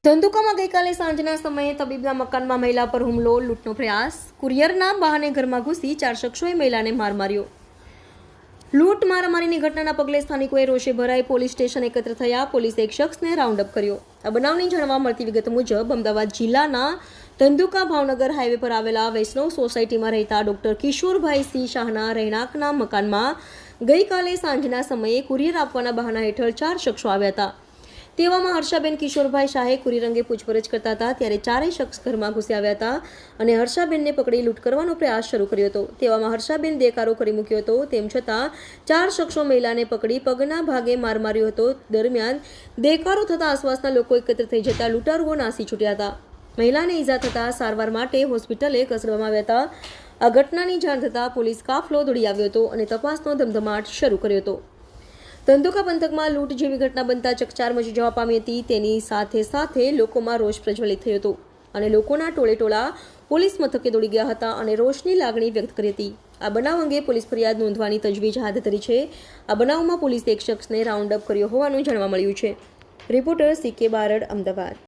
ધંધુકામાં ગઈકાલે સાંજના સમયે તબીબના મકાનમાં મહિલા પર હુમલો, લૂંટનો પ્રયાસ. કુરિયરના બહાને ઘરમાં ઘૂસી 4 શખ્સોએ મહિલાને માર માર્યો. લૂંટ મારામારીની ઘટનાના પગલે સ્થાનિકોએ રોષે ભરાઈ પોલીસ સ્ટેશન એકત્ર થયા. પોલીસે એક શખ્સને રાઉન્ડ અપ કર્યો. આ બનાવની જાણવા મળતી વિગત મુજબ અમદાવાદ જિલ્લાના ધંધુકા ભાવનગર હાઈવે પર આવેલા વૈષ્ણવ સોસાયટીમાં રહેતા ડોક્ટર કિશોરભાઈ સિંહ શાહના રહેણાંકના મકાનમાં ગઈકાલે સાંજના સમયે કુરિયર આપવાના બહાના હેઠળ 4 શખ્સો આવ્યા હતા. તેવામાં હર્ષાબેન કિશોરભાઈ શાહે કુરિયર અંગે પૂછપરછ કરતા હતા ત્યારે 4 શખ્સ ઘરમાં ઘૂસી આવ્યા હતા અને હર્ષાબેનને પકડી લૂંટ કરવાનો પ્રયાસ શરૂ કર્યો હતો. તેવામાં હર્ષાબેન દેકારો કરી મૂક્યો હતો. તેમ છતાં 4 શખ્સો મહિલાને પકડી પગના ભાગે માર માર્યો હતો. દરમિયાન દેકારો થતા આસપાસના લોકો એકત્ર થઈ જતા લૂંટારુઓ નાસી છૂટ્યા હતા. મહિલાને ઈજા થતા સારવાર માટે હોસ્પિટલે ખસેડવામાં આવ્યા હતા. આ ઘટનાની જાણ થતાં પોલીસ કાફલો દોડી આવ્યો હતો અને તપાસનો ધમધમાટ શરૂ કર્યો હતો. ધંધુકા પંથકમાં લૂંટ જેવી ઘટના બનતા ચકચાર મચી જવા પામી હતી. તેની સાથે સાથે લોકોમાં રોષ પ્રજ્વલિત થયો હતો અને લોકોના ટોળે પોલીસ મથકે દોડી ગયા હતા અને રોષની લાગણી વ્યક્ત કરી હતી. આ બનાવ અંગે પોલીસ ફરિયાદ નોંધવાની તજવીજ હાથ ધરી છે. આ બનાવમાં પોલીસે એક શખ્સને રાઉન્ડ અપ કર્યો હોવાનું જાણવા મળ્યું છે. Reporter CK Barad, Ahmedabad.